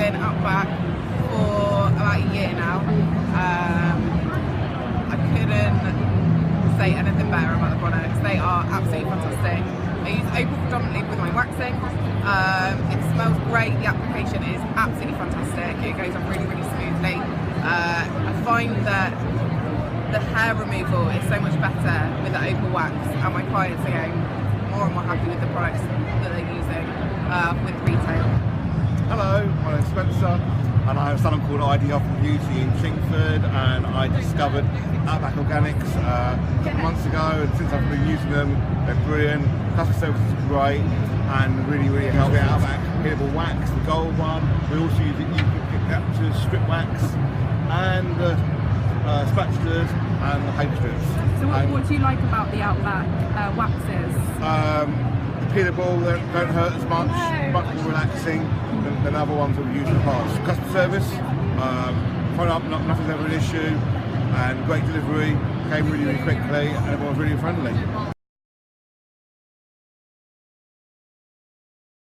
using Outback for about a year now. I couldn't say anything better about the products. They are absolutely fantastic. I use Opal predominantly with my waxing. It smells great. The application is absolutely fantastic. It goes on really, really smoothly. I find that the hair removal is so much better with the Opal wax, and my clients are getting more and more happy with the products that they're using with retail. Hello, my name's Spencer, and I have a salon called ID Health and Beauty in Chingford, and I discovered Outback Organics a couple of months ago, and since I've been using them, they're brilliant. Customer service is great, and really, really helpful. Outback Herbal Wax, the gold one. We also use it, you can pick up to strip wax, and spatulas and the paper strips. So what do you like about the Outback waxes? Peelable, they don't hurt as much, much more relaxing than other ones that we've used in the past. Customer service, phone up, nothing's ever an issue, and great delivery, came really, really quickly, and everyone's really friendly.